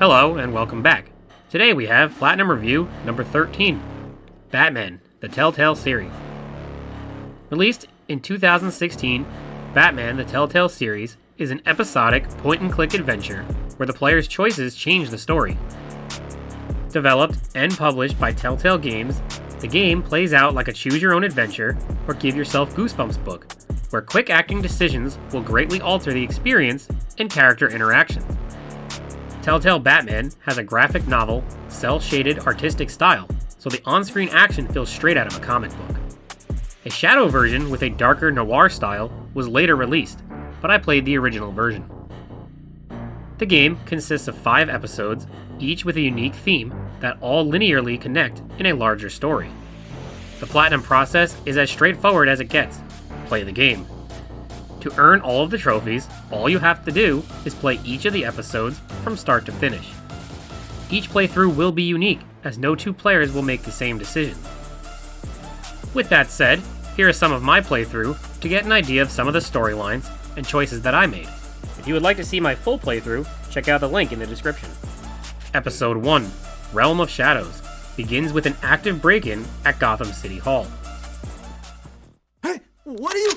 Hello and welcome back. Today we have Platinum Review number 13, Batman, the Telltale Series. Released in 2016, Batman, the Telltale Series is an episodic point-and-click adventure where the player's choices change the story. Developed and published by Telltale Games, the game plays out like a choose-your-own-adventure or give-yourself goosebumps book, where quick-acting decisions will greatly alter the experience and character interaction. Telltale Batman has a graphic novel, cel-shaded artistic style, so the on-screen action feels straight out of a comic book. A shadow version with a darker noir style was later released, but I played the original version. The game consists of 5 episodes, each with a unique theme that all linearly connect in a larger story. The platinum process is as straightforward as it gets. Play the game. To earn all of the trophies, all you have to do is play each of the episodes from start to finish. Each playthrough will be unique, as no 2 players will make the same decision. With that said, here is some of my playthrough to get an idea of some of the storylines and choices that I made. If you would like to see my full playthrough, check out the link in the description. Episode 1, Realm of Shadows, begins with an active break-in at Gotham City Hall. Hey, what are you...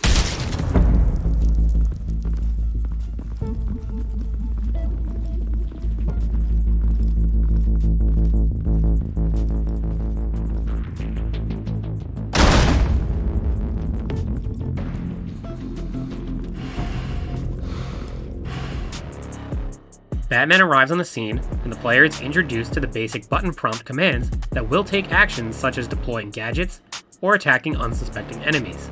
Batman arrives on the scene, and the player is introduced to the basic button prompt commands that will take actions such as deploying gadgets or attacking unsuspecting enemies.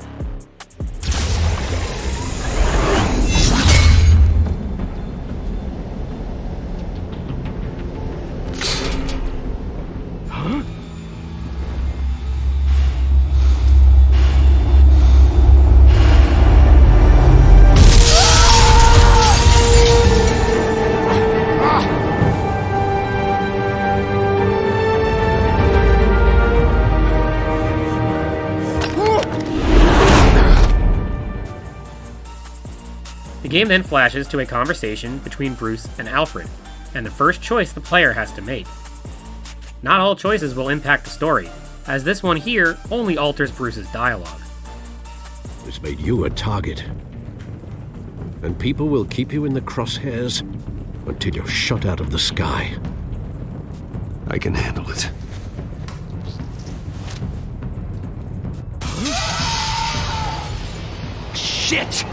The game then flashes to a conversation between Bruce and Alfred, and the first choice the player has to make. Not all choices will impact the story, as this one here only alters Bruce's dialogue. It's made you a target. And people will keep you in the crosshairs until you're shot out of the sky. I can handle it. Shit!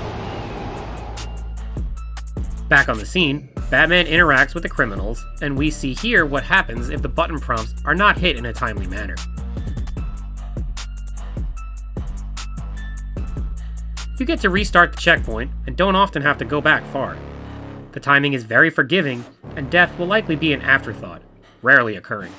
Back on the scene, Batman interacts with the criminals, and we see here what happens if the button prompts are not hit in a timely manner. You get to restart the checkpoint, and don't often have to go back far. The timing is very forgiving, and death will likely be an afterthought, rarely occurring.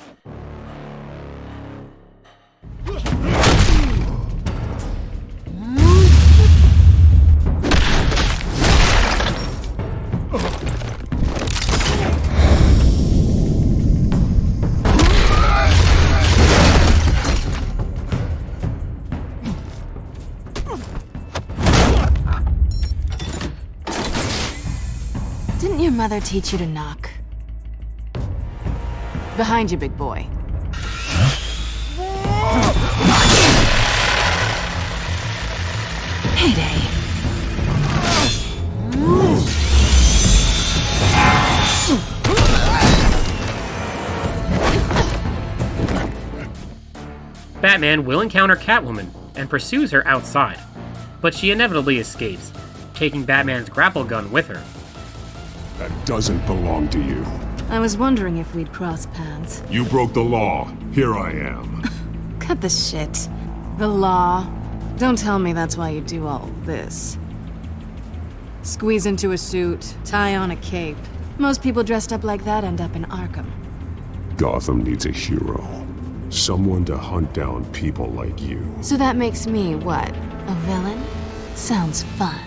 Didn't your mother teach you to knock? Behind you, big boy. Heyday. Batman will encounter Catwoman and pursues her outside, but she inevitably escapes, taking Batman's grapple gun with her. That doesn't belong to you. I was wondering if we'd cross paths. You broke the law. Here I am. Cut the shit. The law. Don't tell me that's why you do all this. Squeeze into a suit, tie on a cape. Most people dressed up like that end up in Arkham. Gotham needs a hero. Someone to hunt down people like you. So that makes me, what, a villain? Sounds fun.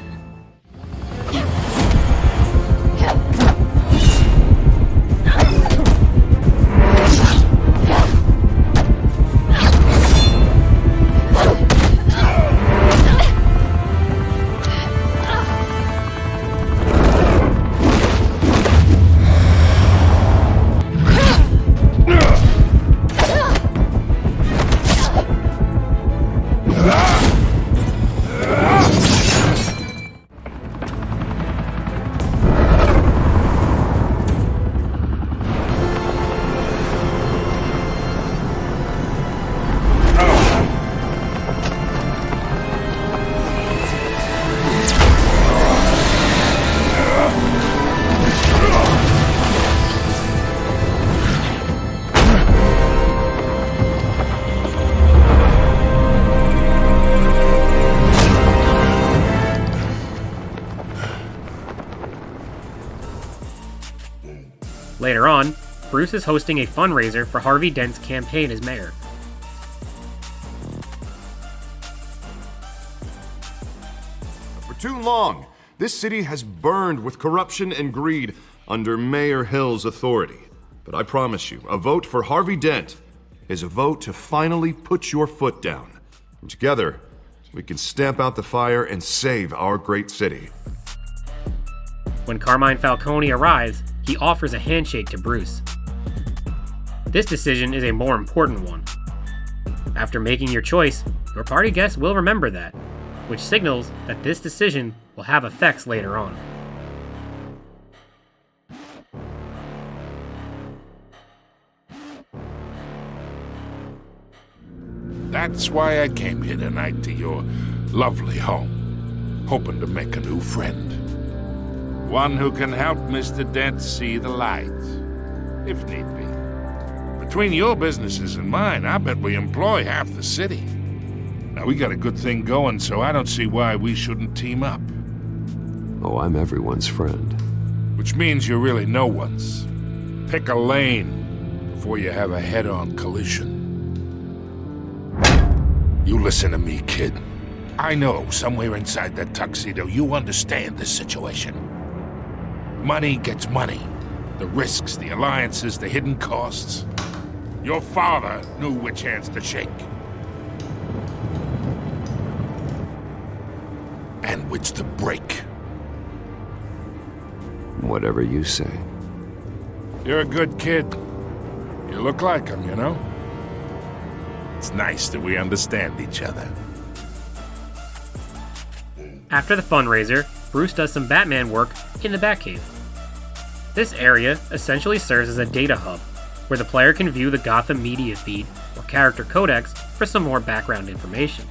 Later on, Bruce is hosting a fundraiser for Harvey Dent's campaign as mayor. For too long, this city has burned with corruption and greed under Mayor Hill's authority. But I promise you, a vote for Harvey Dent is a vote to finally put your foot down. And together, we can stamp out the fire and save our great city. When Carmine Falcone arrives, he offers a handshake to Bruce. This decision is a more important one. After making your choice, your party guests will remember that, which signals that this decision will have effects later on. That's why I came here tonight to your lovely home, hoping to make a new friend. One who can help Mr. Dent see the light, if need be. Between your businesses and mine, I bet we employ half the city. Now, we got a good thing going, so I don't see why we shouldn't team up. Oh, I'm everyone's friend. Which means you're really no one's. Pick a lane before you have a head-on collision. You listen to me, kid. I know somewhere inside that tuxedo you understand this situation. Money gets money. The risks, the alliances, the hidden costs. Your father knew which hands to shake. And which to break. Whatever you say. You're a good kid. You look like him, you know? It's nice that we understand each other. After the fundraiser, Bruce does some Batman work in the Batcave. This area essentially serves as a data hub, where the player can view the Gotham media feed or character codex for some more background information.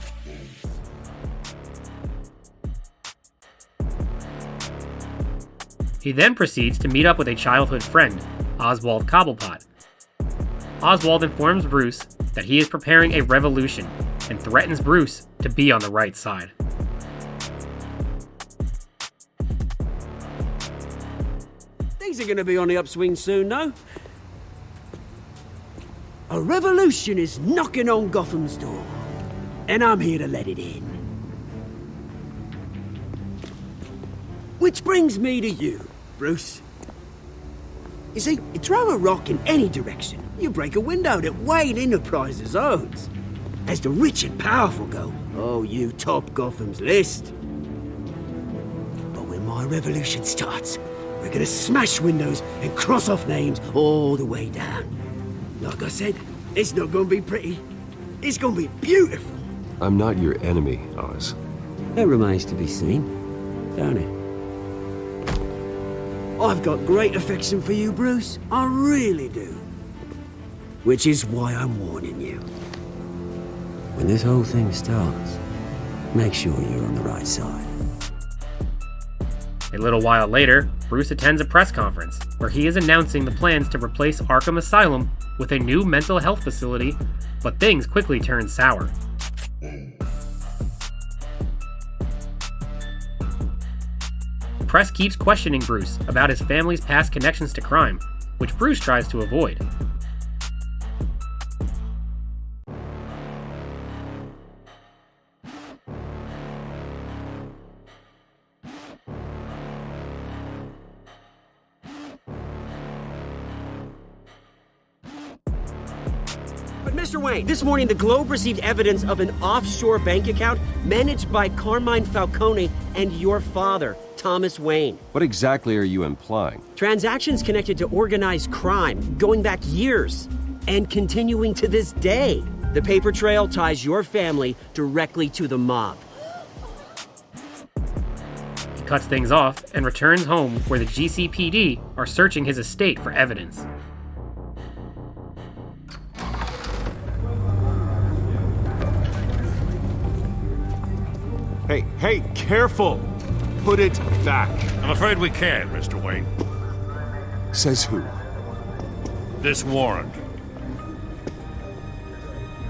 He then proceeds to meet up with a childhood friend, Oswald Cobblepot. Oswald informs Bruce that he is preparing a revolution and threatens Bruce to be on the right side. Things are gonna be on the upswing soon, no? A revolution is knocking on Gotham's door, and I'm here to let it in. Which brings me to you, Bruce. You see, you throw a rock in any direction, you break a window that Wayne Enterprises owns. As the rich and powerful go, oh, you top Gotham's list. But when my revolution starts, we're gonna smash windows and cross off names all the way down. Like I said, it's not gonna be pretty. It's gonna be beautiful. I'm not your enemy, Oz. That remains to be seen, don't it? I've got great affection for you, Bruce. I really do. Which is why I'm warning you. When this whole thing starts, make sure you're on the right side. A little while later, Bruce attends a press conference where he is announcing the plans to replace Arkham Asylum with a new mental health facility, but things quickly turn sour. Press keeps questioning Bruce about his family's past connections to crime, which Bruce tries to avoid. But Mr. Wayne, this morning the Globe received evidence of an offshore bank account managed by Carmine Falcone and your father, Thomas Wayne. What exactly are you implying? Transactions connected to organized crime, going back years, and continuing to this day. The paper trail ties your family directly to the mob. He cuts things off and returns home where the GCPD are searching his estate for evidence. Hey, careful! Put it back. I'm afraid we can't, Mr. Wayne. Says who? This warrant.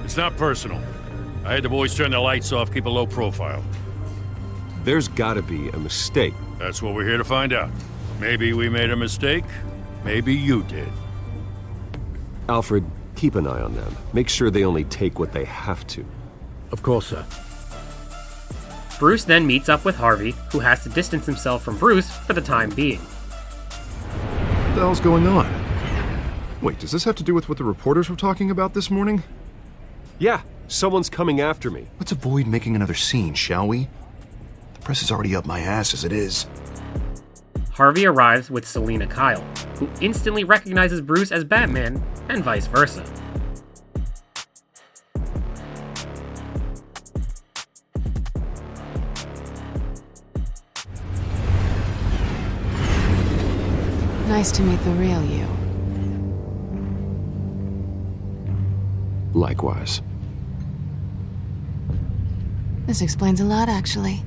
It's not personal. I had the boys turn the lights off, keep a low profile. There's gotta be a mistake. That's what we're here to find out. Maybe we made a mistake. Maybe you did. Alfred, keep an eye on them. Make sure they only take what they have to. Of course, sir. Bruce then meets up with Harvey, who has to distance himself from Bruce for the time being. What the hell's going on? Wait, does this have to do with what the reporters were talking about this morning? Yeah, someone's coming after me. Let's avoid making another scene, shall we? The press is already up my ass as it is. Harvey arrives with Selina Kyle, who instantly recognizes Bruce as Batman, and vice versa. Nice to meet the real you. Likewise. This explains a lot, actually.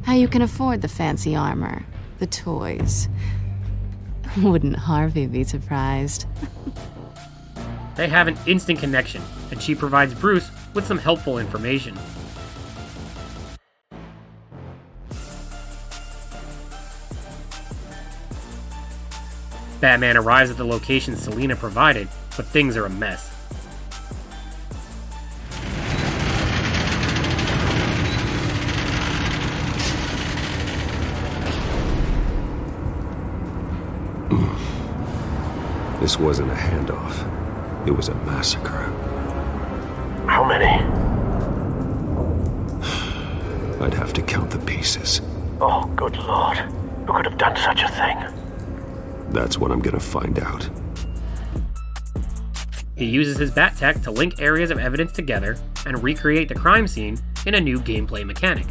How you can afford the fancy armor, the toys. Wouldn't Harvey be surprised? They have an instant connection, and she provides Bruce with some helpful information. Batman arrives at the location Selina provided, but things are a mess. This wasn't a handoff. It was a massacre. How many? I'd have to count the pieces. Oh, good lord. Who could have done such a thing? That's what I'm gonna find out. He uses his bat tech to link areas of evidence together and recreate the crime scene in a new gameplay mechanic.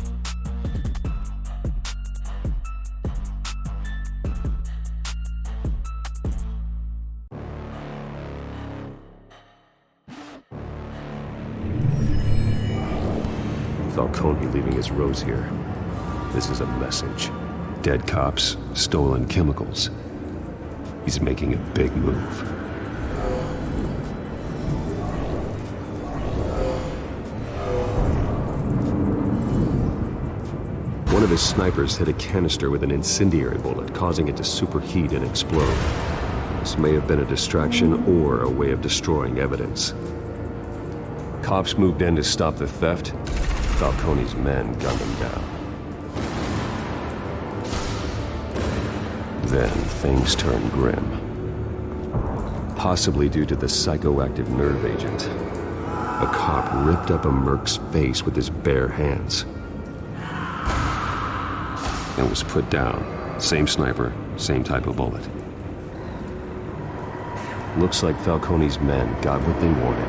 Falcone leaving his rose here. This is a message. Dead cops, stolen chemicals. He's making a big move. One of his snipers hit a canister with an incendiary bullet, causing it to superheat and explode. This may have been a distraction or a way of destroying evidence. Cops moved in to stop the theft. Falcone's men gunned him down. Then things turned grim. Possibly due to the psychoactive nerve agent. A cop ripped up a merc's face with his bare hands. And was put down. Same sniper, same type of bullet. Looks like Falcone's men got what they wanted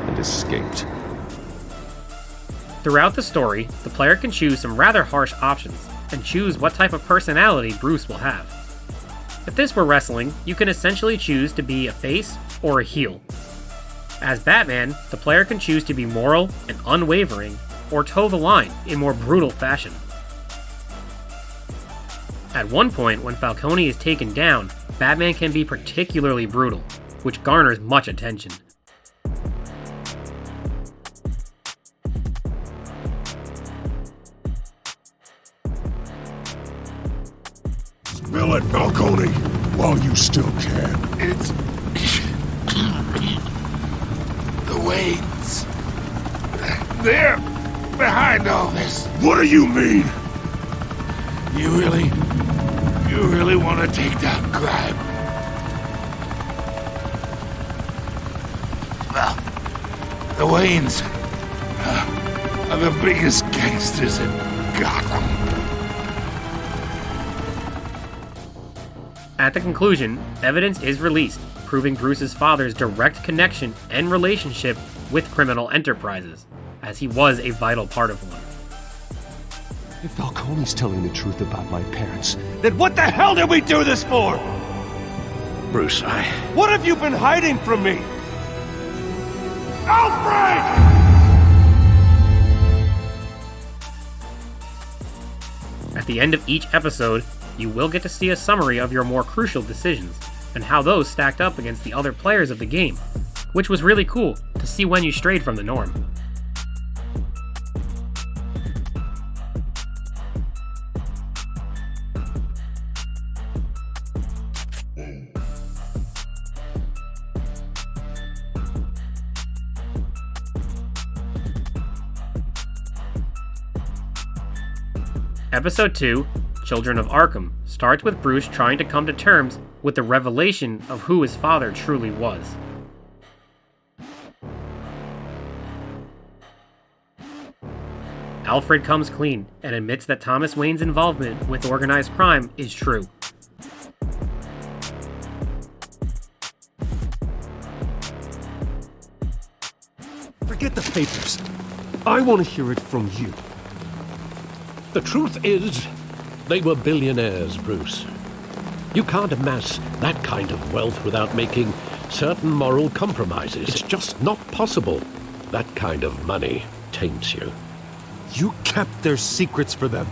and escaped. Throughout the story, the player can choose some rather harsh options and choose what type of personality Bruce will have. If this were wrestling, you can essentially choose to be a face or a heel. As Batman, the player can choose to be moral and unwavering, or toe the line in more brutal fashion. At one point, when Falcone is taken down, Batman can be particularly brutal, which garners much attention. Spill it, Falcone, while you still can. It's... the Waynes. They're behind all this. What do you mean? You really want to take down crime? Well, the Waynes are the biggest gangsters in Gotham. At the conclusion, evidence is released, proving Bruce's father's direct connection and relationship with criminal enterprises, as he was a vital part of one. If Falcone's telling the truth about my parents, Then what the hell did we do this for? Bruce, What have you been hiding from me? Alfred! At the end of each episode, you will get to see a summary of your more crucial decisions, and how those stacked up against the other players of the game, which was really cool to see when you strayed from the norm. Episode 2, Children of Arkham, starts with Bruce trying to come to terms with the revelation of who his father truly was. Alfred comes clean and admits that Thomas Wayne's involvement with organized crime is true. Forget the papers. I want to hear it from you. The truth is, they were billionaires, Bruce. You can't amass that kind of wealth without making certain moral compromises. It's just not possible. That kind of money taints you. You kept their secrets for them.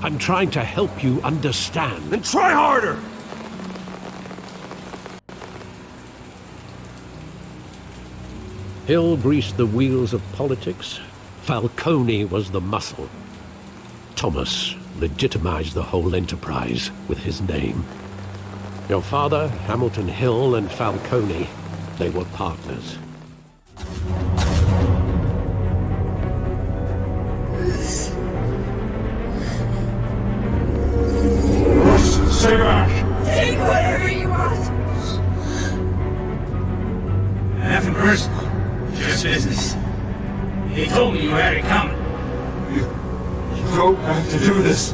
I'm trying to help you understand. Then try harder! Hill greased the wheels of politics. Falcone was the muscle. Thomas legitimized the whole enterprise with his name. Your father, Hamilton Hill, and Falcone, they were partners. Stay back! Take whatever you want! Nothing personal, just business. He told me you had it coming. You don't have to do this.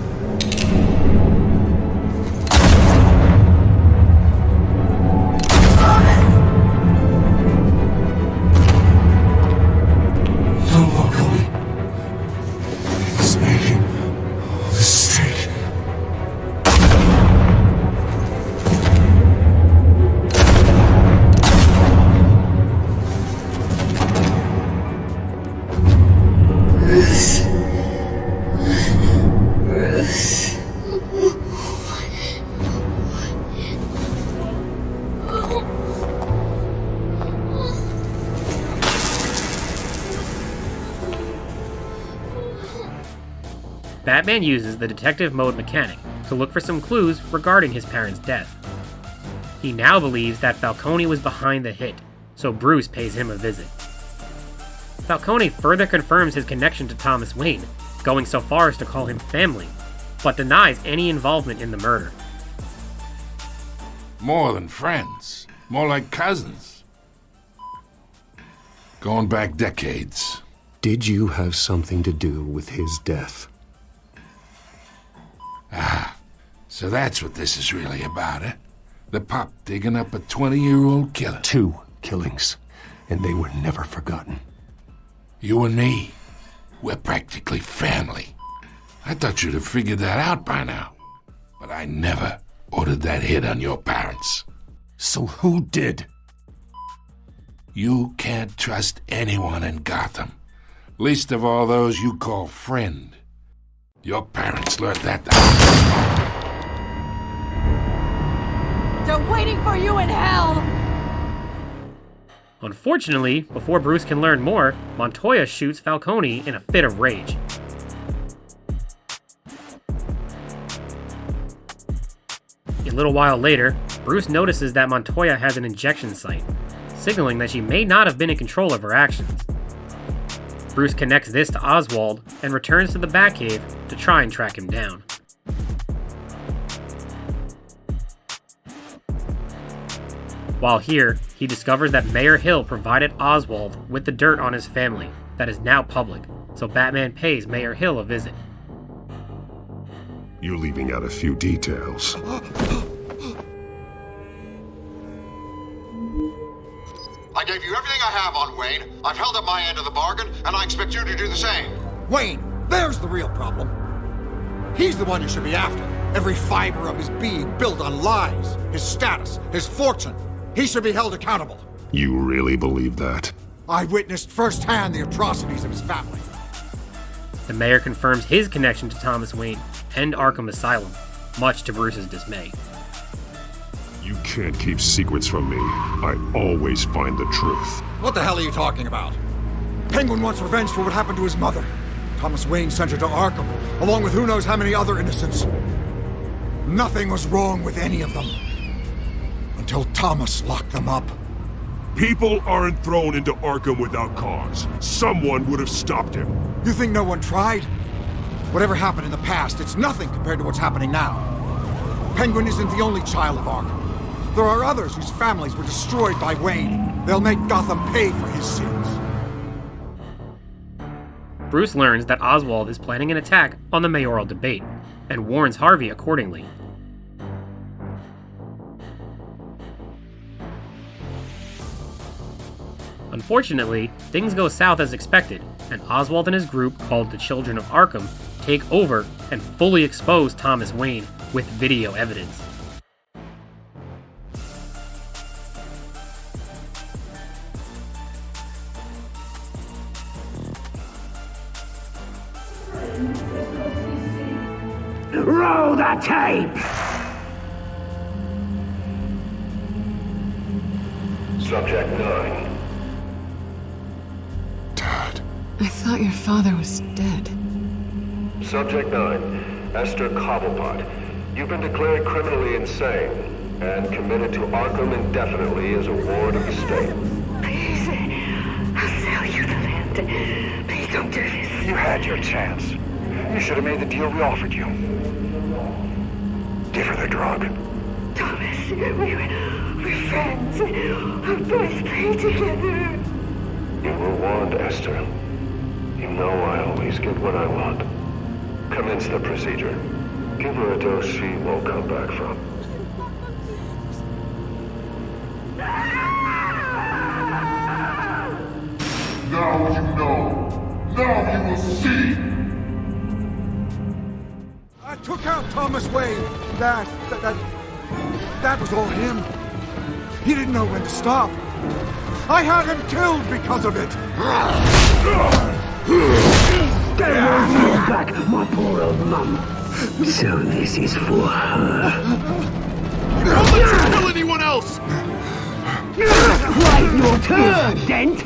Don't walk away. It's making a mistake. Batman uses the detective mode mechanic to look for some clues regarding his parents' death. He now believes that Falcone was behind the hit, so Bruce pays him a visit. Falcone further confirms his connection to Thomas Wayne, going so far as to call him family, but denies any involvement in the murder. More than friends. More like cousins. Going back decades. Did you have something to do with his death? So that's what this is really about, eh? The pup digging up a 20-year-old killer. 2 killings, and they were never forgotten. You and me, we're practically family. I thought you'd have figured that out by now. But I never ordered that hit on your parents. So who did? You can't trust anyone in Gotham. Least of all those you call friend. Your parents learned that. They're waiting for you in hell! Unfortunately, before Bruce can learn more, Montoya shoots Falcone in a fit of rage. A little while later, Bruce notices that Montoya has an injection site, signaling that she may not have been in control of her actions. Bruce connects this to Oswald and returns to the Batcave to try and track him down. While here, he discovers that Mayor Hill provided Oswald with the dirt on his family that is now public, so Batman pays Mayor Hill a visit. You're leaving out a few details. I gave you everything I have on Wayne. I've held up my end of the bargain, and I expect you to do the same. Wayne, there's the real problem. He's the one you should be after. Every fiber of his being built on lies. His status, his fortune. He should be held accountable. You really believe that? I witnessed firsthand the atrocities of his family. The mayor confirms his connection to Thomas Wayne and Arkham Asylum, much to Bruce's dismay. You can't keep secrets from me. I always find the truth. What the hell are you talking about? Penguin wants revenge for what happened to his mother. Thomas Wayne sent her to Arkham, along with who knows how many other innocents. Nothing was wrong with any of them. Until Thomas locked them up. People aren't thrown into Arkham without cause. Someone would have stopped him. You think no one tried? Whatever happened in the past, it's nothing compared to what's happening now. Penguin isn't the only child of Arkham. There are others whose families were destroyed by Wayne. They'll make Gotham pay for his sins. Bruce learns that Oswald is planning an attack on the mayoral debate, and warns Harvey accordingly. Unfortunately, things go south as expected, and Oswald and his group, called the Children of Arkham, take over and fully expose Thomas Wayne with video evidence. Roll the tape! Subject 9. I thought your father was dead. Subject 9, Esther Cobblepot. You've been declared criminally insane and committed to Arkham indefinitely as a ward of the state. Please, I'll sell you the land. Please don't do this. You had your chance. You should have made the deal we offered you. Give her the drug. Thomas, we're friends. Our boys play together. You were warned, Esther. You know I always get what I want. Commence the procedure. Give her a dose she won't come back from. Now you know. Now you will see. I took out Thomas Wayne. That was all him. He didn't know when to stop. I had him killed because of it. Get her back, my poor old mum. So this is for her. Don't let you kill anyone else! Right, your turn, Dent!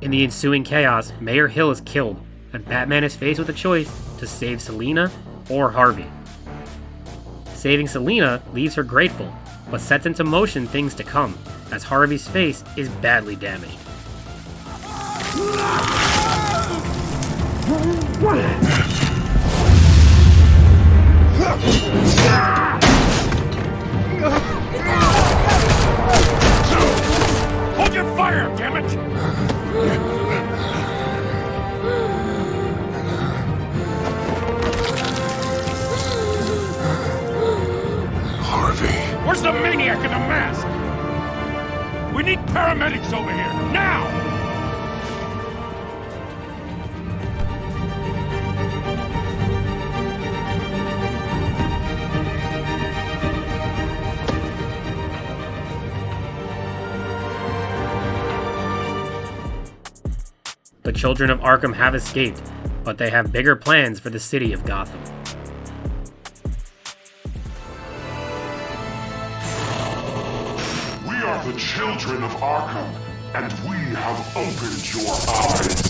In the ensuing chaos, Mayor Hill is killed, and Batman is faced with a choice to save Selina or Harvey. Saving Selina leaves her grateful, but sets into motion things to come, as Harvey's face is badly damaged. Hold your fire, damn it! Harvey. Where's the maniac in the mask? We need paramedics over here, now! The Children of Arkham have escaped, but they have bigger plans for the city of Gotham. We are the children of Arkham, and we have opened your eyes.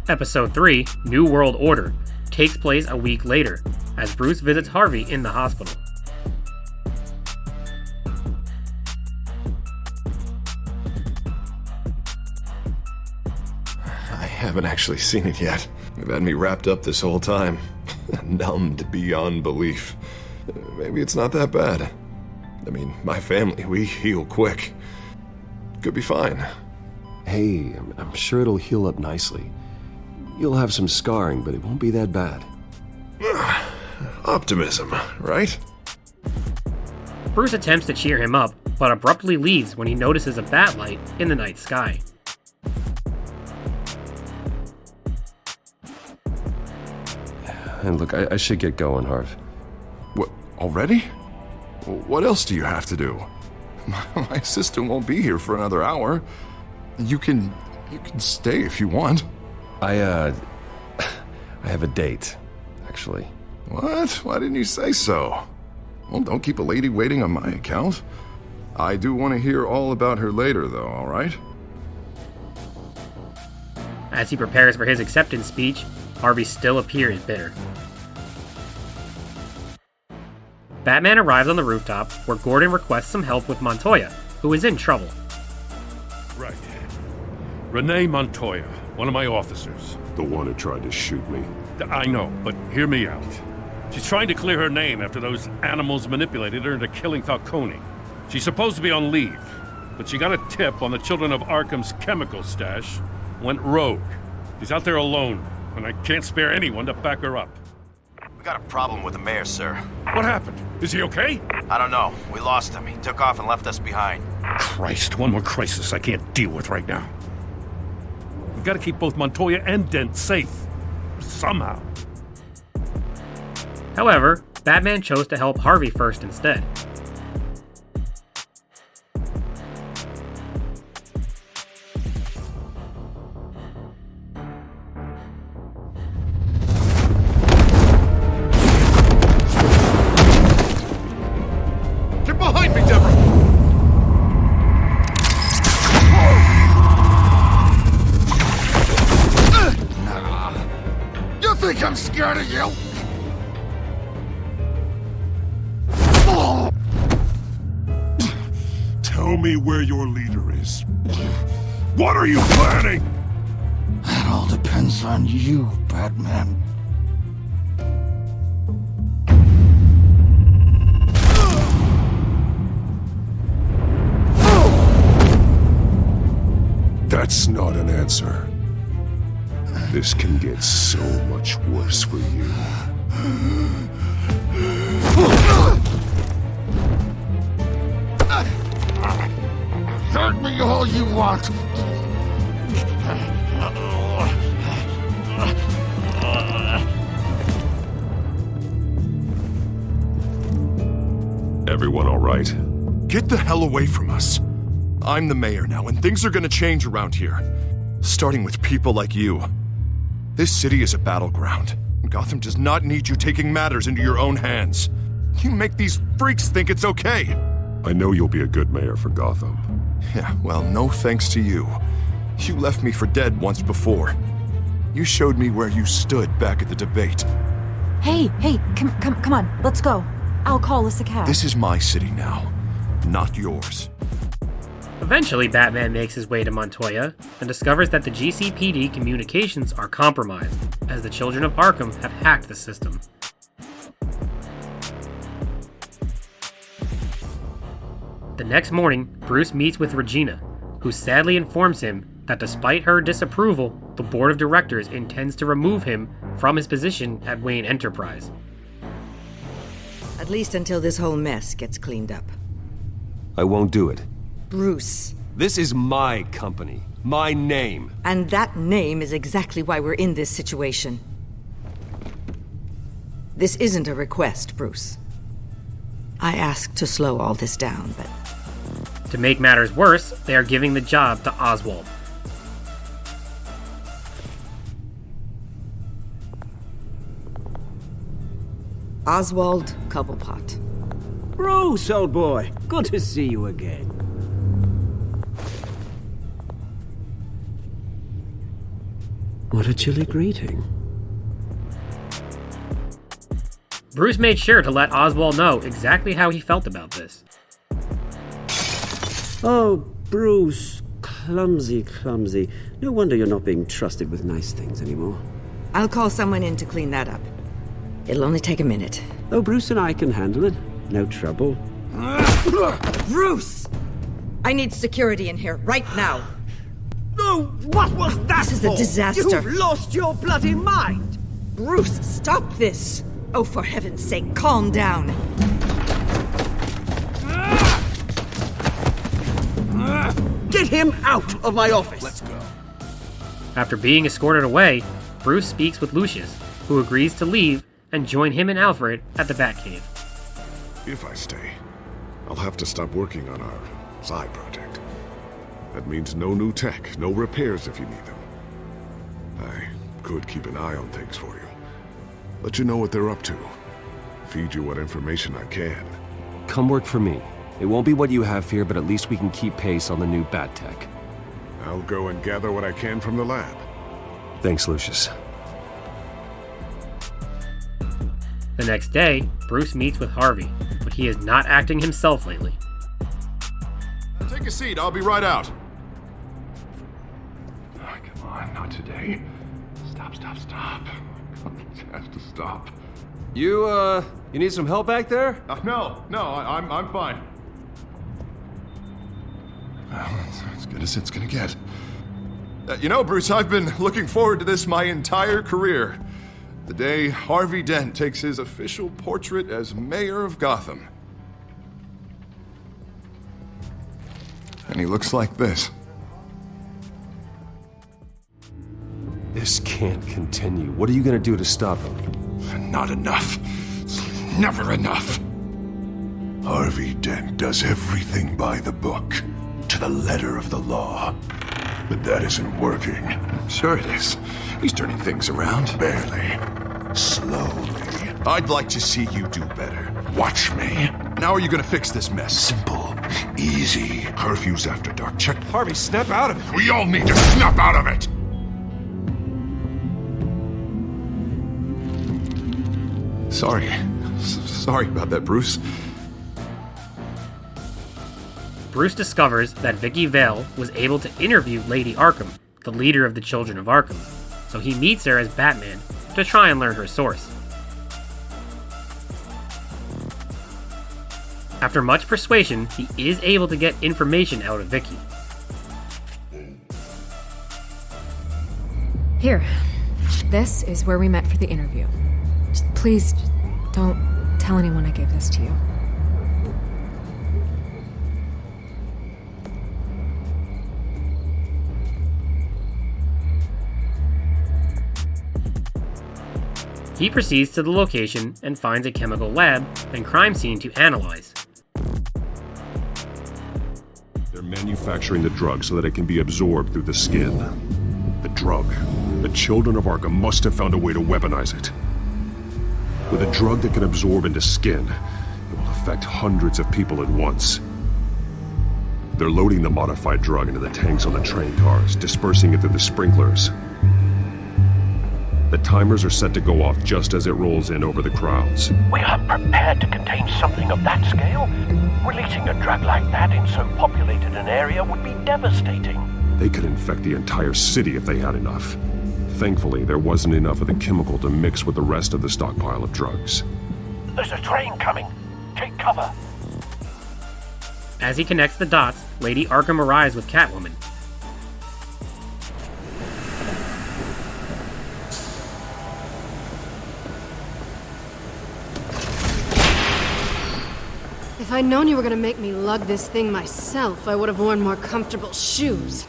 Episode 3, New World Order, takes place a week later, as Bruce visits Harvey in the hospital. I haven't actually seen it yet. You've had me wrapped up this whole time. Numbed beyond belief. Maybe it's not that bad. I mean, my family, we heal quick. Could be fine. Hey, I'm sure it'll heal up nicely. You'll have some scarring, but it won't be that bad. Optimism, right? Bruce attempts to cheer him up, but abruptly leaves when he notices a bat light in the night sky. And look, I should get going, Harv. What, already? What else do you have to do? My assistant won't be here for another hour. You can stay if you want. I have a date, actually. What? Why didn't you say so? Well, don't keep a lady waiting on my account. I do want to hear all about her later, though, all right? As he prepares for his acceptance speech, Harvey still appears bitter. Batman arrives on the rooftop, where Gordon requests some help with Montoya, who is in trouble. Right. Renee Montoya, one of my officers. The one who tried to shoot me. I know, but hear me out. She's trying to clear her name after those animals manipulated her into killing Falcone. She's supposed to be on leave, but she got a tip on the Children of Arkham's chemical stash, went rogue. She's out there alone, and I can't spare anyone to back her up. We got a problem with the mayor, sir. What happened? Is he okay? I don't know. We lost him. He took off and left us behind. Christ, one more crisis I can't deal with right now. We've got to keep both Montoya and Dent safe. Somehow. However, Batman chose to help Harvey first instead. Get behind me, Deborah! You think I'm scared of you? Tell me where your leader is. What are you planning? That all depends on you, Batman. That's not an answer. This can get so much worse for you. Hurt me all you want. Everyone all right? Get the hell away from us. I'm the mayor now, and things are gonna change around here. Starting with people like you. This city is a battleground. Gotham does not need you taking matters into your own hands. You make these freaks think it's okay. I know you'll be a good mayor for Gotham. Yeah, well, no thanks to you. You left me for dead once before. You showed me where you stood back at the debate. Hey, come on, let's go. I'll call us a cab. This is my city now, not yours. Eventually, Batman makes his way to Montoya and discovers that the GCPD communications are compromised, as the Children of Arkham have hacked the system. The next morning, Bruce meets with Regina, who sadly informs him that despite her disapproval, the board of directors intends to remove him from his position at Wayne Enterprise. At least until this whole mess gets cleaned up. I won't do it. Bruce. This is my company. My name. And that name is exactly why we're in this situation. This isn't a request, Bruce. I asked to slow all this down, but... To make matters worse, they are giving the job to Oswald. Oswald Cobblepot. Bruce, old boy. Good to see you again. What a chilly greeting. Bruce made sure to let Oswald know exactly how he felt about this. Oh, Bruce. Clumsy. No wonder you're not being trusted with nice things anymore. I'll call someone in to clean that up. It'll only take a minute. Oh, Bruce and I can handle it. No trouble. Bruce! I need security in here, right now. No, what was that? This is a disaster. You've lost your bloody mind! Bruce, stop this! Oh, for heaven's sake, calm down. Get him out of my office! Let's go. After being escorted away, Bruce speaks with Lucius, who agrees to leave and join him and Alfred at the Batcave. If I stay, I'll have to stop working on our side project. That means no new tech, no repairs if you need them. I could keep an eye on things for you. Let you know what they're up to. Feed you what information I can. Come work for me. It won't be what you have here, but at least we can keep pace on the new bat tech. I'll go and gather what I can from the lab. Thanks, Lucius. The next day, Bruce meets with Harvey, but he is not acting himself lately. Take a seat, I'll be right out. Oh, come on, not today. Stop. It has to stop. You need some help back there? No, I'm fine. Well, it's as good as it's gonna get. You know, Bruce, I've been looking forward to this my entire career. The day Harvey Dent takes his official portrait as mayor of Gotham. And he looks like this. This can't continue. What are you gonna do to stop him? Not enough. Never enough. Harvey Dent does everything by the book, to the letter of the law. But that isn't working. Sure it is. He's turning things around. Barely. Slowly. I'd like to see you do better. Watch me. Now are you gonna fix this mess? Simple. Easy. Curfews after dark. Check. Harvey, snap out of it. We all need to snap out of it! Sorry about that, Bruce. Bruce discovers that Vicky Vale was able to interview Lady Arkham, the leader of the Children of Arkham, so he meets her as Batman to try and learn her source. After much persuasion, he is able to get information out of Vicky. Here. This is where we met for the interview. Please, don't tell anyone I gave this to you. He proceeds to the location and finds a chemical lab and crime scene to analyze. They're manufacturing the drug so that it can be absorbed through the skin. The drug. The Children of Arkham must have found a way to weaponize it. With a drug that can absorb into skin, it will affect hundreds of people at once. They're loading the modified drug into the tanks on the train cars, dispersing it through the sprinklers. The timers are set to go off just as it rolls in over the crowds. We aren't prepared to contain something of that scale. Releasing a drug like that in so populated an area would be devastating. They could infect the entire city if they had enough. Thankfully, there wasn't enough of the chemical to mix with the rest of the stockpile of drugs. There's a train coming. Take cover. As he connects the dots, Lady Arkham arrives with Catwoman. If I'd known you were gonna make me lug this thing myself, I would have worn more comfortable shoes.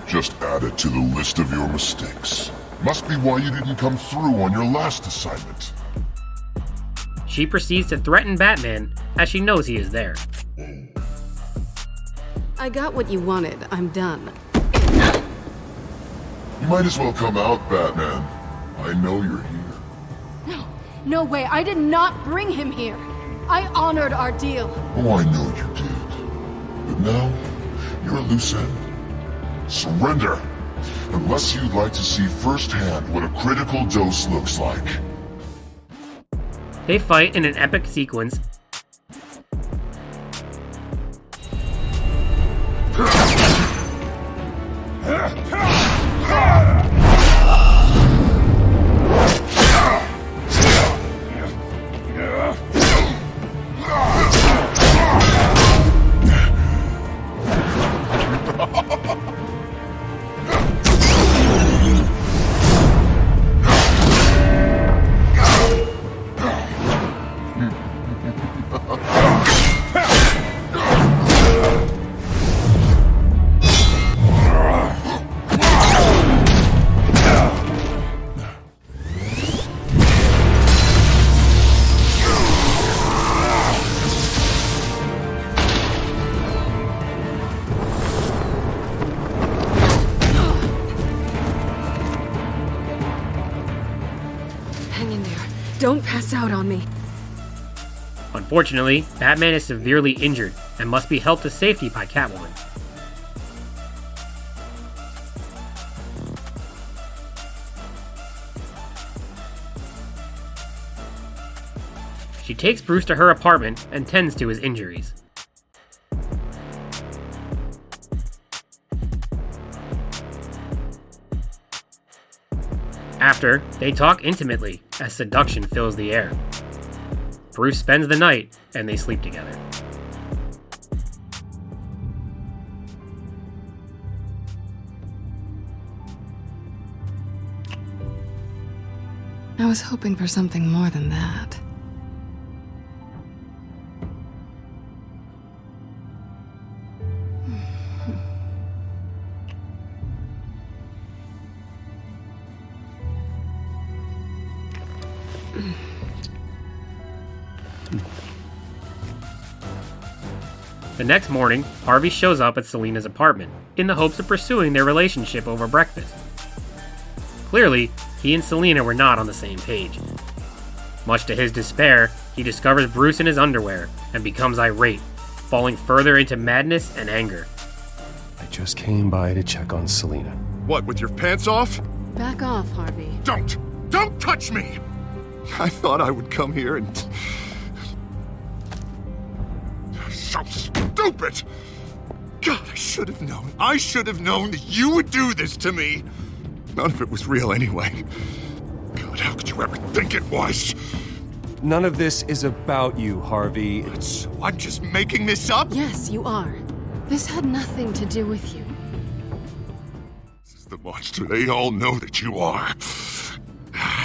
Just add it to the list of your mistakes. Must be why you didn't come through on your last assignment. She proceeds to threaten Batman as she knows he is there. I got what you wanted. I'm done. You might as well come out, Batman. I know you're here. No, no way. I did not bring him here. I honored our deal. Oh, I know you did. But now, you're a loose end. Surrender! Unless you'd like to see firsthand what a critical dose looks like. They fight in an epic sequence. Hang in there. Don't pass out on me. Unfortunately, Batman is severely injured and must be helped to safety by Catwoman. She takes Bruce to her apartment and tends to his injuries. After, they talk intimately as seduction fills the air. Bruce spends the night and they sleep together. I was hoping for something more than that. The next morning, Harvey shows up at Selina's apartment in the hopes of pursuing their relationship over breakfast. Clearly, he and Selina were not on the same page. Much to his despair, he discovers Bruce in his underwear and becomes irate, falling further into madness and anger. I just came by to check on Selina. What, with your pants off? Back off, Harvey. Don't touch me! I thought I would come here and... So stupid! God, I should have known. I should have known that you would do this to me. None of it was real anyway. God, how could you ever think it was? None of this is about you, Harvey. So I'm just making this up? Yes, you are. This had nothing to do with you. This is the monster they all know that you are.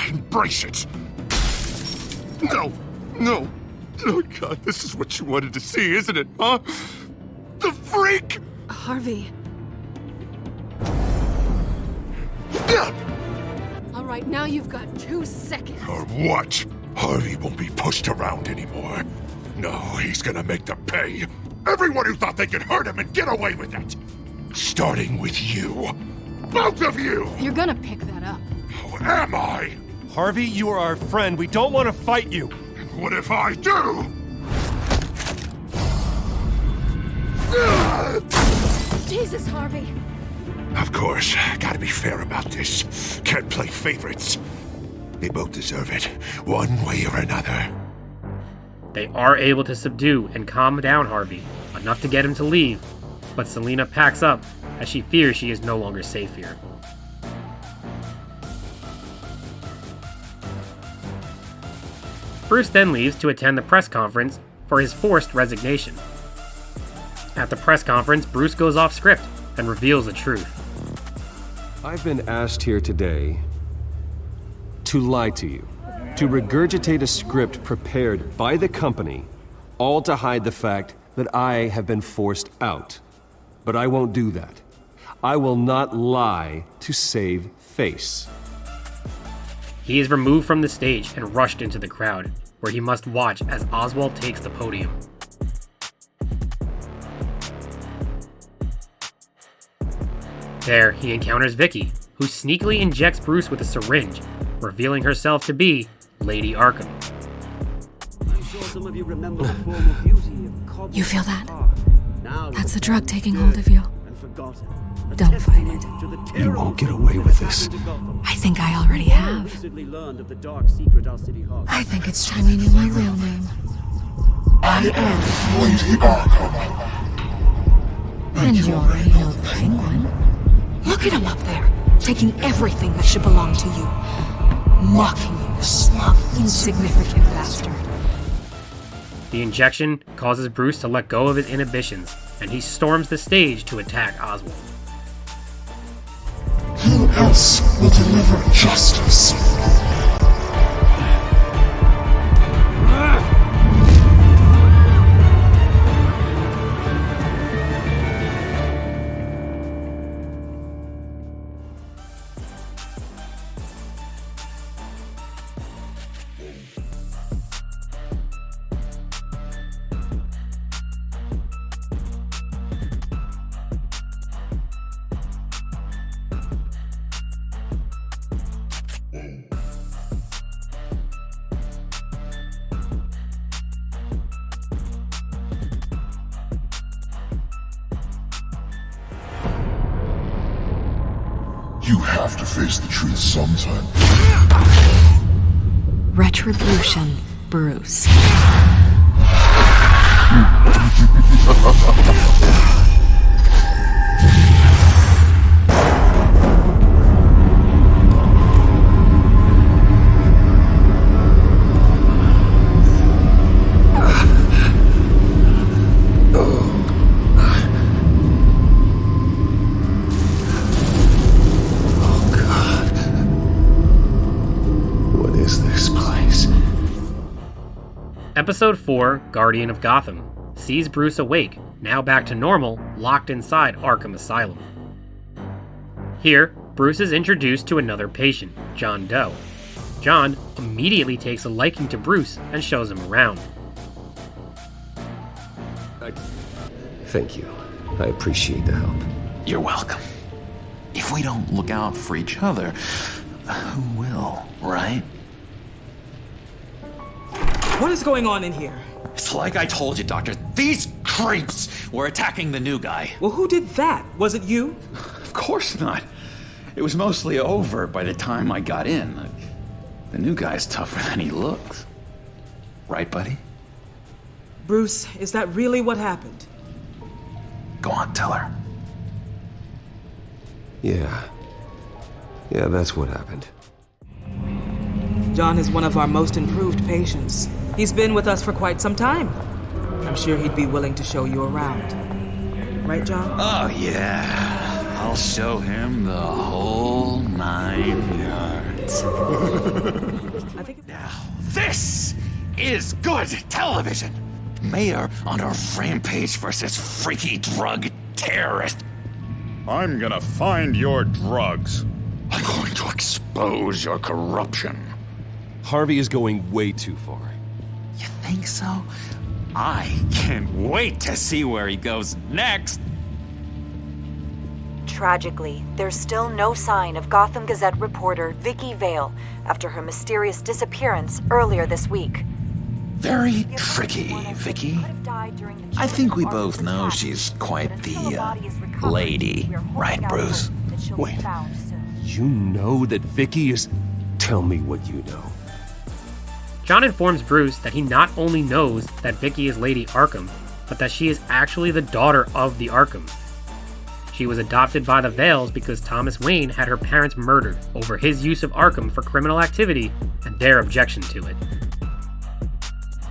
Embrace it. No. Oh, God, this is what you wanted to see, isn't it, huh? The freak! Harvey. All right, now you've got 2 seconds. Or what? Harvey won't be pushed around anymore. No, he's gonna make them pay. Everyone who thought they could hurt him and get away with it. Starting with you. Both of you! You're gonna pick that up. Who am I? Harvey, you are our friend. We don't want to fight you. What if I do? Jesus, Harvey. Of course, gotta be fair about this. Can't play favorites. They both deserve it, one way or another. They are able to subdue and calm down Harvey, enough to get him to leave, but Selina packs up as she fears she is no longer safe here. Bruce then leaves to attend the press conference for his forced resignation. At the press conference, Bruce goes off script and reveals the truth. I've been asked here today to lie to you, to regurgitate a script prepared by the company, all to hide the fact that I have been forced out. But I won't do that. I will not lie to save face. He is removed from the stage and rushed into the crowd, where he must watch as Oswald takes the podium. There, he encounters Vicky, who sneakily injects Bruce with a syringe, revealing herself to be Lady Arkham. I'm sure some of you remember the form of beauty of Cobb. You feel that? Now That's the drug taking hold of you. and forgotten. Don't fight it. You won't get away with this. I think I already have. Recently learned of the dark secret our city harbors. I think it's time you knew my real name. I am Lady Arkham. And you already know the Penguin. Look at him up there, taking everything that should belong to you. Mocking you, smug, insignificant bastard. The injection causes Bruce to let go of his inhibitions, and he storms the stage to attack Oswald. Who else will deliver justice? Oh. have to face the truth sometime. Retribution, Bruce. Episode 4, Guardian of Gotham, sees Bruce awake, now back to normal, locked inside Arkham Asylum. Here, Bruce is introduced to another patient, John Doe. John immediately takes a liking to Bruce and shows him around. Thank you. I appreciate the help. You're welcome. If we don't look out for each other, who will, right? What is going on in here? It's like I told you, Doctor. These creeps were attacking the new guy. Well, who did that? Was it you? Of course not. It was mostly over by the time I got in. The new guy's tougher than he looks. Right, buddy? Bruce, is that really what happened? Go on, tell her. Yeah, that's what happened. John is one of our most improved patients. He's been with us for quite some time. I'm sure he'd be willing to show you around. Right, John? Oh, yeah. I'll show him the whole 9 yards. Now, this is good television. Mayor on a rampage versus freaky drug terrorist. I'm gonna find your drugs. I'm going to expose your corruption. Harvey is going way too far. You think so? I can't wait to see where he goes next. Tragically, there's still no sign of Gotham Gazette reporter Vicky Vale after her mysterious disappearance earlier this week. Very tricky, Vicky. I think we both know she's quite the lady, right, Bruce? Wait, you know that Vicky is... Tell me what you know. John informs Bruce that he not only knows that Vicky is Lady Arkham, but that she is actually the daughter of the Arkhams. She was adopted by the Vales because Thomas Wayne had her parents murdered over his use of Arkham for criminal activity and their objection to it.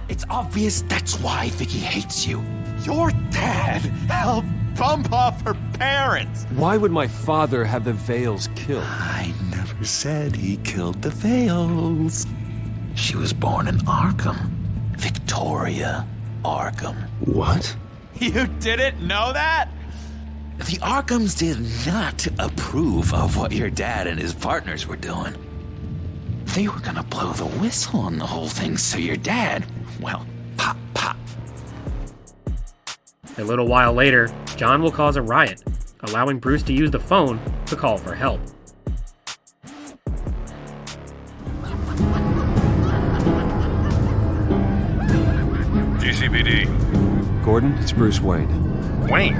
It's obvious that's why Vicky hates you. Your dad helped bump off her parents. Why would my father have the Vales killed? I never said he killed the Vales. She was born in Arkham. Victoria Arkham. What? You didn't know that? The Arkhams did not approve of what your dad and his partners were doing. They were gonna blow the whistle on the whole thing, so your dad, well, pop. A little while later, John will cause a riot, allowing Bruce to use the phone to call for help. GCPD. Gordon, it's Bruce Wayne. Wayne?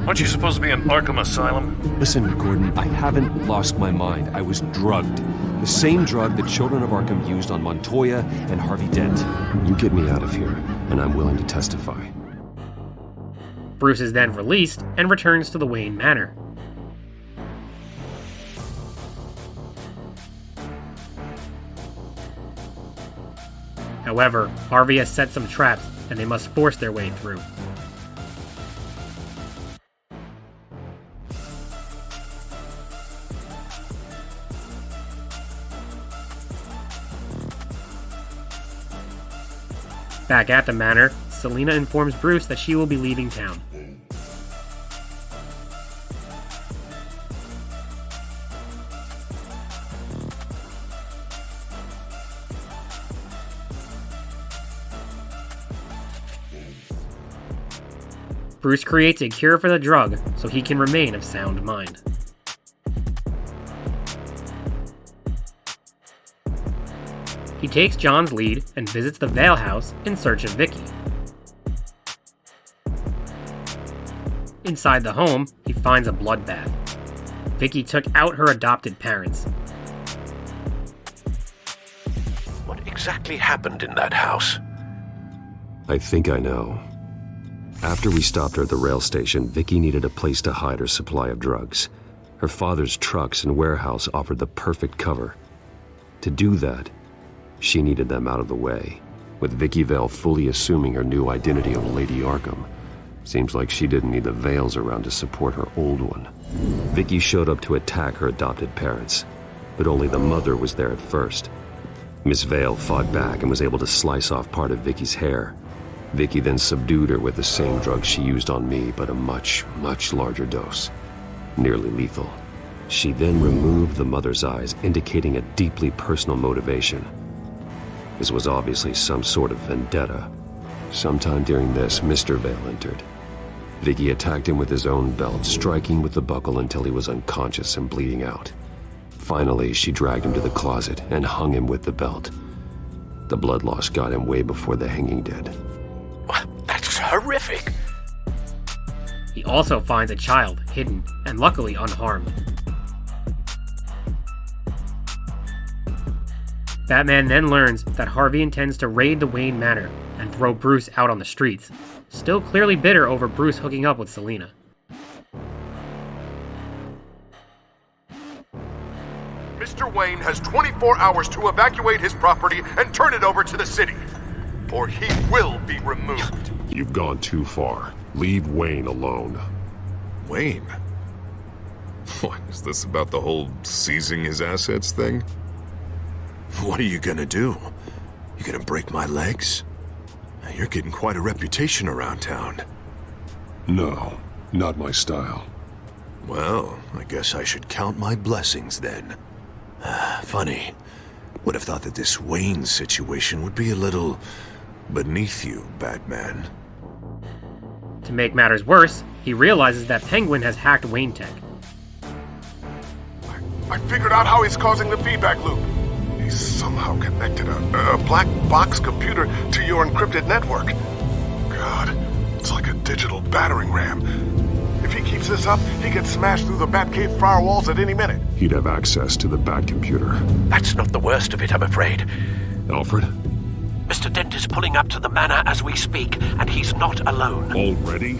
Aren't you supposed to be in Arkham Asylum? Listen, Gordon, I haven't lost my mind. I was drugged. The same drug the children of Arkham used on Montoya and Harvey Dent. You get me out of here, and I'm willing to testify. Bruce is then released and returns to the Wayne Manor. However, Harvey has set some traps, and they must force their way through. Back at the manor, Selina informs Bruce that she will be leaving town. Bruce creates a cure for the drug so he can remain of sound mind. He takes John's lead and visits the Vale house in search of Vicky. Inside the home, he finds a bloodbath. Vicky took out her adopted parents. What exactly happened in that house? I think I know. After we stopped her at the rail station, Vicky needed a place to hide her supply of drugs. Her father's trucks and warehouse offered the perfect cover. To do that, she needed them out of the way, with Vicky Vale fully assuming her new identity of Lady Arkham. Seems like she didn't need the Vales around to support her old one. Vicky showed up to attack her adopted parents, but only the mother was there at first. Miss Vale fought back and was able to slice off part of Vicky's hair. Vicky then subdued her with the same drug she used on me, but a much, much larger dose. Nearly lethal. She then removed the mother's eyes, indicating a deeply personal motivation. This was obviously some sort of vendetta. Sometime during this, Mr. Vale entered. Vicky attacked him with his own belt, striking with the buckle until he was unconscious and bleeding out. Finally, she dragged him to the closet and hung him with the belt. The blood loss got him way before the hanging did. That's horrific. He also finds a child, hidden and luckily unharmed. Batman then learns that Harvey intends to raid the Wayne Manor and throw Bruce out on the streets, still clearly bitter over Bruce hooking up with Selina. Mr. Wayne has 24 hours to evacuate his property and turn it over to the city, or he will be removed. You've gone too far. Leave Wayne alone. Wayne? What, is this about the whole seizing his assets thing? What are you gonna do? You gonna break my legs? You're getting quite a reputation around town. No, not my style. Well, I guess I should count my blessings then. Funny. Would have thought that this Wayne situation would be a little beneath you, Batman. To make matters worse, he realizes that Penguin has hacked Wayne Tech. I figured out how he's causing the feedback loop. He's somehow connected a black box computer to your encrypted network. God, it's like a digital battering ram. If he keeps this up, he can smash through the Batcave firewalls at any minute. He'd have access to the Bat computer. That's not the worst of it, I'm afraid. Alfred? Mr. Dent is pulling up to the manor as we speak, and he's not alone. Already?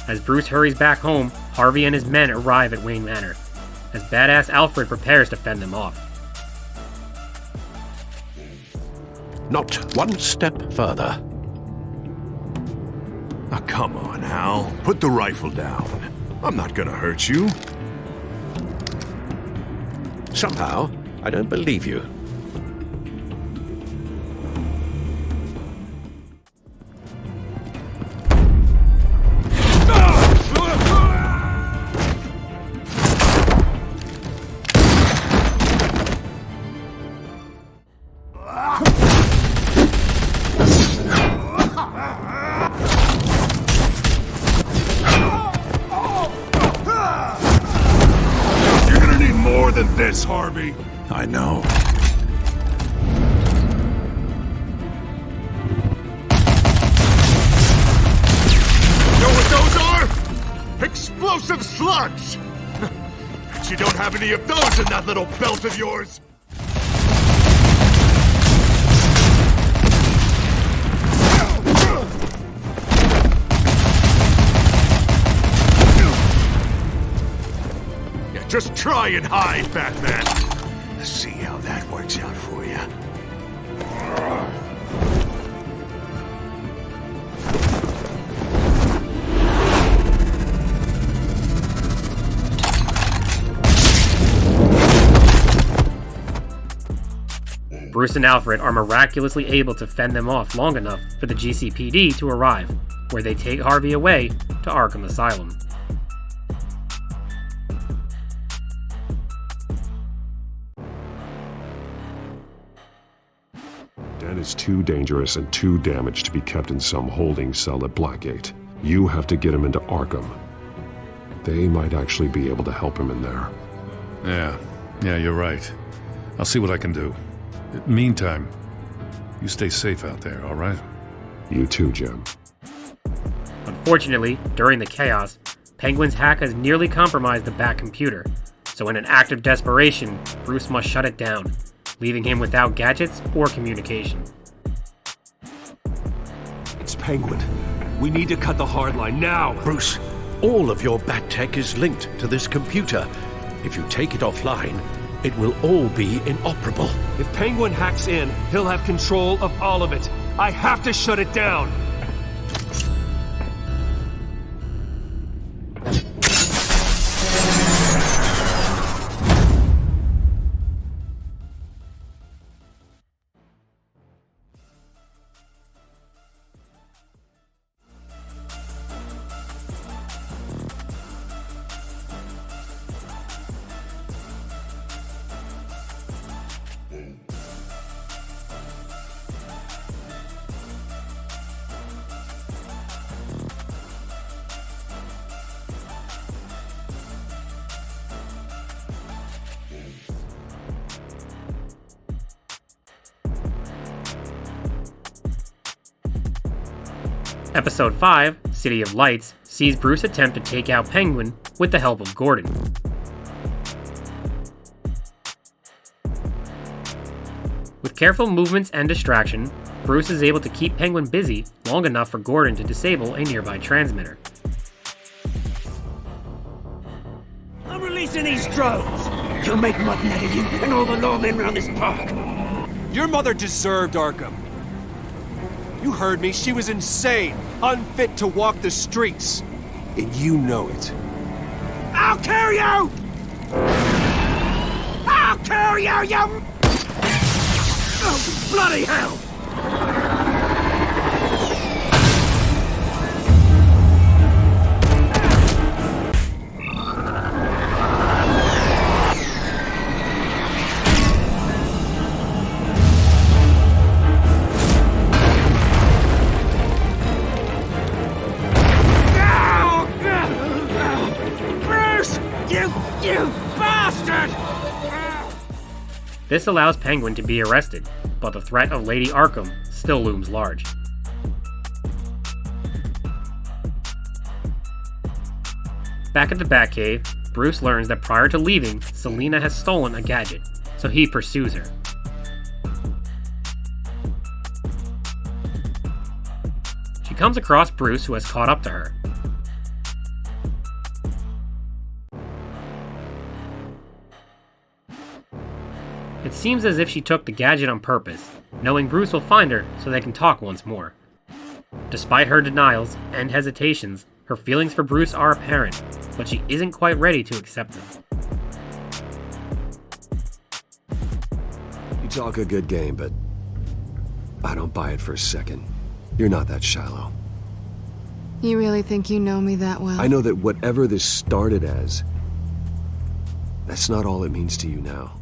As Bruce hurries back home, Harvey and his men arrive at Wayne Manor, as badass Alfred prepares to fend them off. Not one step further. Oh, come on, Hal. Put the rifle down. I'm not gonna hurt you. Somehow, I don't believe you. This, Harvey. I know. Know what those are? Explosive slugs! You don't have any of those in that little belt of yours. Just try and hide, Batman. Let's see how that works out for you. Bruce and Alfred are miraculously able to fend them off long enough for the GCPD to arrive, where they take Harvey away to Arkham Asylum. Dan is too dangerous and too damaged to be kept in some holding cell at Blackgate. You have to get him into Arkham. They might actually be able to help him in there. Yeah, you're right. I'll see what I can do. Meantime, you stay safe out there, all right? You too, Jim. Unfortunately, during the chaos, Penguin's hack has nearly compromised the Bat computer, so in an act of desperation, Bruce must shut it down, leaving him without gadgets or communication. It's Penguin. We need to cut the hard line now! Bruce, all of your Bat tech is linked to this computer. If you take it offline, it will all be inoperable. If Penguin hacks in, he'll have control of all of it. I have to shut it down! Episode 5, City of Lights, sees Bruce attempt to take out Penguin with the help of Gordon. With careful movements and distraction, Bruce is able to keep Penguin busy long enough for Gordon to disable a nearby transmitter. I'm releasing these drones! You'll make mutton out of you and all the lawmen around this park! Your mother deserved Arkham. You heard me, she was insane, unfit to walk the streets. And you know it. I'll carry you! I'll carry you, you... Oh, bloody hell! You bastard! This allows Penguin to be arrested, but the threat of Lady Arkham still looms large. Back at the Batcave, Bruce learns that prior to leaving, Selina has stolen a gadget, so he pursues her. She comes across Bruce, who has caught up to her. It seems as if she took the gadget on purpose, knowing Bruce will find her so they can talk once more. Despite her denials and hesitations, her feelings for Bruce are apparent, but she isn't quite ready to accept them. You talk a good game, but I don't buy it for a second. You're not that shallow. You really think you know me that well? I know that whatever this started as, that's not all it means to you now.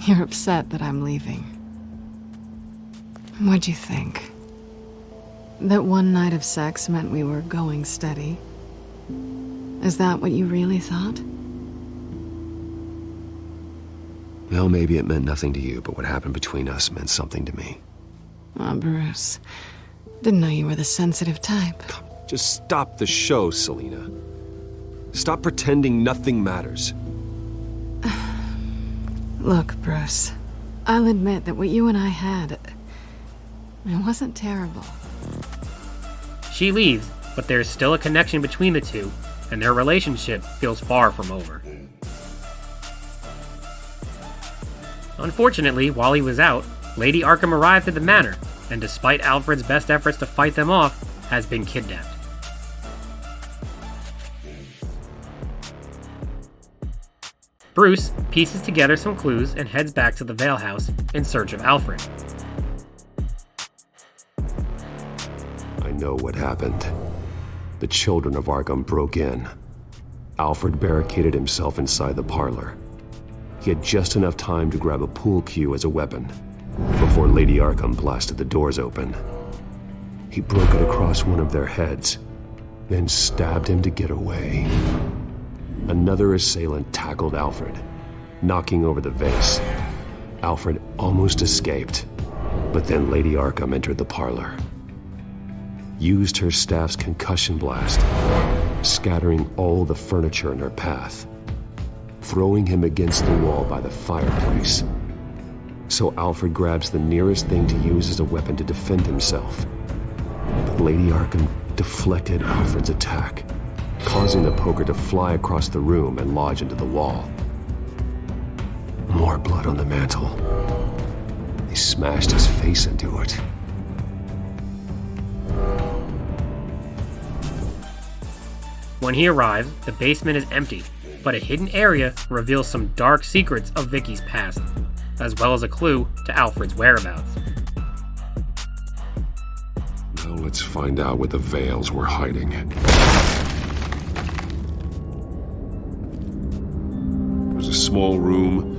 You're upset that I'm leaving. What'd you think? That one night of sex meant we were going steady? Is that what you really thought? Well, maybe it meant nothing to you, but what happened between us meant something to me. Oh, Bruce. Didn't know you were the sensitive type. Just stop the show, Selina. Stop pretending nothing matters. Look, Bruce, I'll admit that what you and I had, it wasn't terrible. She leaves, but there's still a connection between the two, and their relationship feels far from over. Unfortunately, while he was out, Lady Arkham arrived at the manor, and despite Alfred's best efforts to fight them off, has been kidnapped. Bruce pieces together some clues and heads back to the Vale House in search of Alfred. I know what happened. The children of Arkham broke in. Alfred barricaded himself inside the parlor. He had just enough time to grab a pool cue as a weapon before Lady Arkham blasted the doors open. He broke it across one of their heads, then stabbed him to get away. Another assailant tackled Alfred, knocking over the vase. Alfred almost escaped, but then Lady Arkham entered the parlor, used her staff's concussion blast scattering all the furniture in her path, throwing him against the wall by the fireplace. So Alfred grabs the nearest thing to use as a weapon to defend himself. But Lady Arkham deflected Alfred's attack, causing the poker to fly across the room and lodge into the wall. More blood on the mantle. They smashed his face into it. When he arrives, the basement is empty, but a hidden area reveals some dark secrets of Vicky's past, as well as a clue to Alfred's whereabouts. Now let's find out where the Veils were hiding. There's a small room.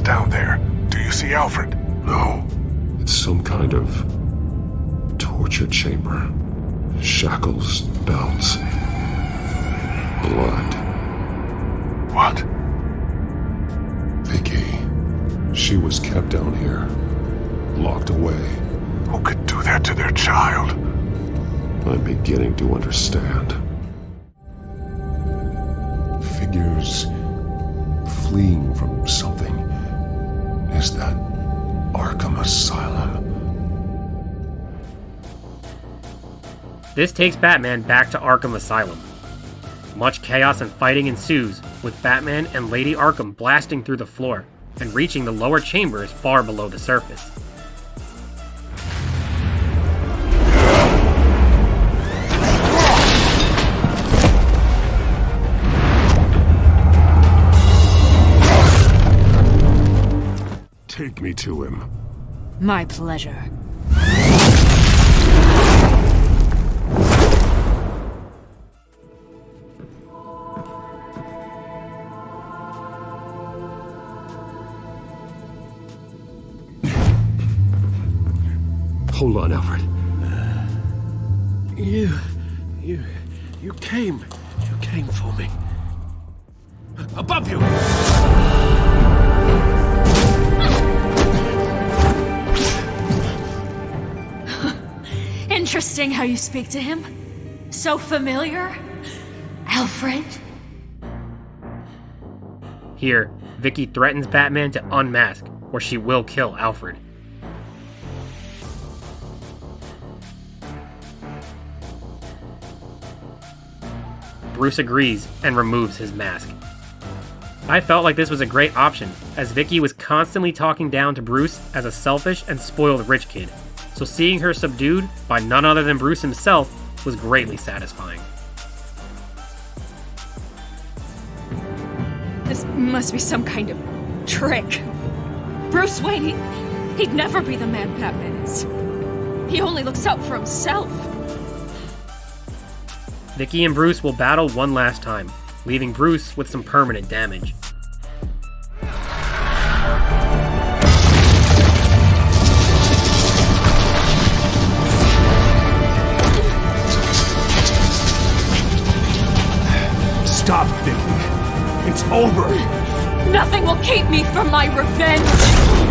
Down there. Do you see Alfred? No. It's some kind of torture chamber. Shackles, belts, blood. What? Vicky. She was kept down here. Locked away. Who could do that to their child? I'm beginning to understand. Figures fleeing from something. Is that Arkham Asylum? This takes Batman back to Arkham Asylum. Much chaos and fighting ensues, with Batman and Lady Arkham blasting through the floor and reaching the lower chambers far below the surface. Take me to him. My pleasure. Hold on, Alfred. You came for me. Above you! Interesting how you speak to him. So familiar. Alfred? Here, Vicky threatens Batman to unmask, or she will kill Alfred. Bruce agrees and removes his mask. I felt like this was a great option, as Vicky was constantly talking down to Bruce as a selfish and spoiled rich kid, so seeing her subdued by none other than Bruce himself was greatly satisfying. This must be some kind of trick. Bruce Wayne, he'd never be the man Batman is. He only looks out for himself. Vicky and Bruce will battle one last time, leaving Bruce with some permanent damage. Stop, Vicky. It's over. Nothing will keep me from my revenge.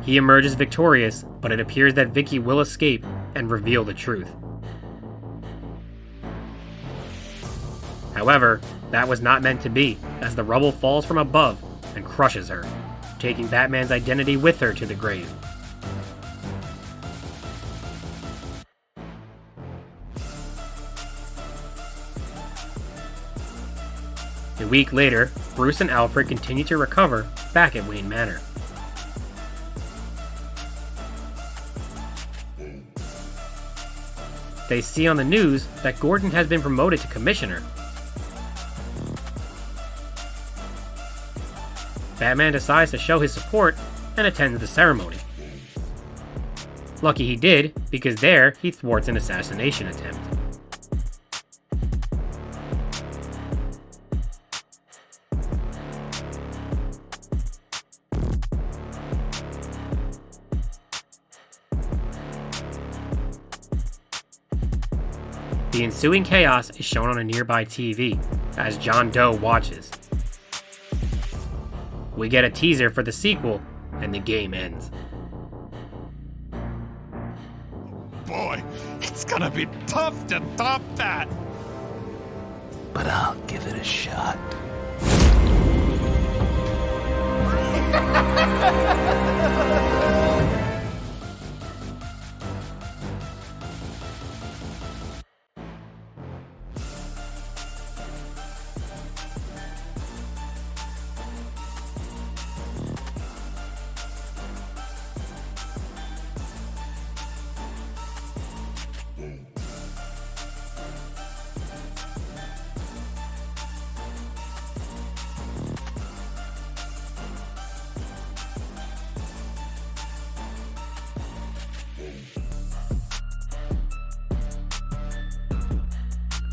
He emerges victorious, but it appears that Vicky will escape and reveal the truth. However, that was not meant to be, as the rubble falls from above and crushes her, taking Batman's identity with her to the grave. A week later, Bruce and Alfred continue to recover back at Wayne Manor. They see on the news that Gordon has been promoted to commissioner. Batman decides to show his support and attends the ceremony. Lucky he did, because there he thwarts an assassination attempt. The ensuing chaos is shown on a nearby TV, as John Doe watches. We get a teaser for the sequel, and the game ends. Boy, it's gonna be tough to top that! But I'll give it a shot.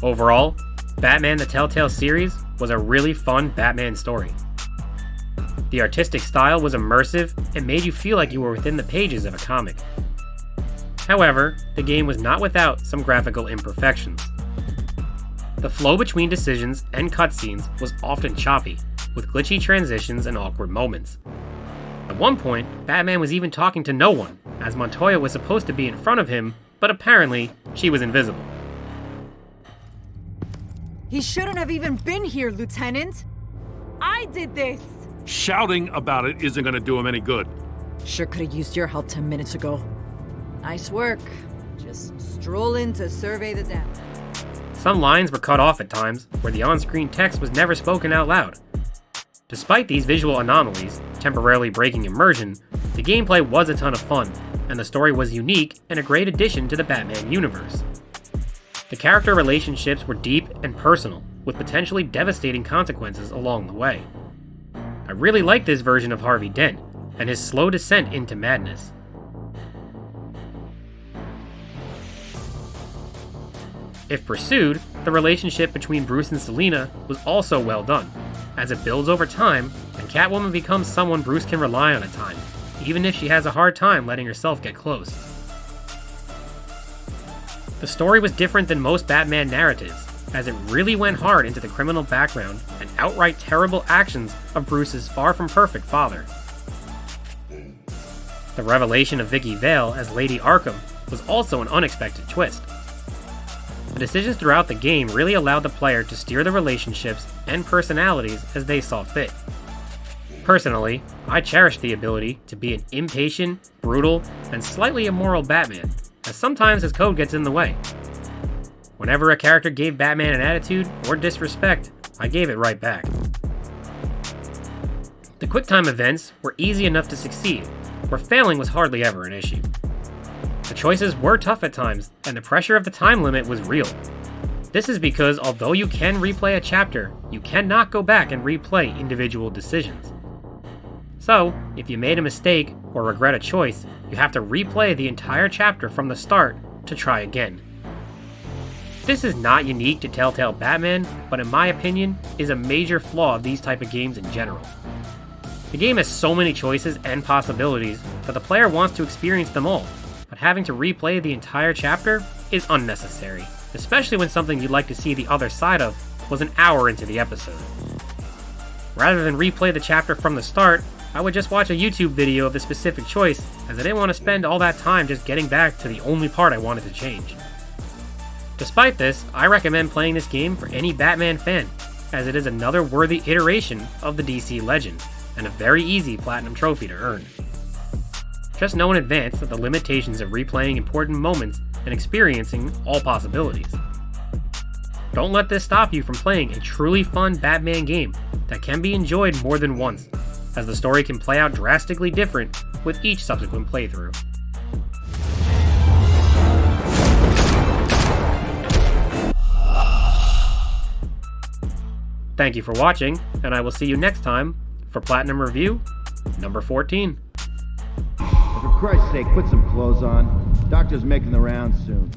Overall, Batman the Telltale Series was a really fun Batman story. The artistic style was immersive and made you feel like you were within the pages of a comic. However, the game was not without some graphical imperfections. The flow between decisions and cutscenes was often choppy, with glitchy transitions and awkward moments. At one point, Batman was even talking to no one, as Montoya was supposed to be in front of him, but apparently, she was invisible. He shouldn't have even been here, Lieutenant! I did this! Shouting about it isn't gonna do him any good. Sure could've used your help 10 minutes ago. Nice work. Just stroll in to survey the dam. Some lines were cut off at times, where the on-screen text was never spoken out loud. Despite these visual anomalies, temporarily breaking immersion, the gameplay was a ton of fun, and the story was unique and a great addition to the Batman universe. The character relationships were deep and personal, with potentially devastating consequences along the way. I really like this version of Harvey Dent, and his slow descent into madness. If pursued, the relationship between Bruce and Selina was also well done, as it builds over time, and Catwoman becomes someone Bruce can rely on at times, even if she has a hard time letting herself get close. The story was different than most Batman narratives, as it really went hard into the criminal background and outright terrible actions of Bruce's far-from-perfect father. The revelation of Vicky Vale as Lady Arkham was also an unexpected twist. The decisions throughout the game really allowed the player to steer the relationships and personalities as they saw fit. Personally, I cherish the ability to be an impatient, brutal, and slightly immoral Batman, as sometimes his code gets in the way. Whenever a character gave Batman an attitude or disrespect, I gave it right back. The QuickTime events were easy enough to succeed, where failing was hardly ever an issue. The choices were tough at times, and the pressure of the time limit was real. This is because although you can replay a chapter, you cannot go back and replay individual decisions. So, if you made a mistake or regret a choice, you have to replay the entire chapter from the start to try again. This is not unique to Telltale Batman, but in my opinion, is a major flaw of these type of games in general. The game has so many choices and possibilities that the player wants to experience them all, but having to replay the entire chapter is unnecessary, especially when something you'd like to see the other side of was an hour into the episode. Rather than replay the chapter from the start, I would just watch a YouTube video of the specific choice, as I didn't want to spend all that time just getting back to the only part I wanted to change. Despite this, I recommend playing this game for any Batman fan, as it is another worthy iteration of the DC legend, and a very easy Platinum trophy to earn. Just know in advance that the limitations of replaying important moments and experiencing all possibilities. Don't let this stop you from playing a truly fun Batman game that can be enjoyed more than once, as the story can play out drastically different with each subsequent playthrough. Thank you for watching, and I will see you next time for Platinum Review number 14. For Christ's sake, put some clothes on. Doctor's making the rounds soon.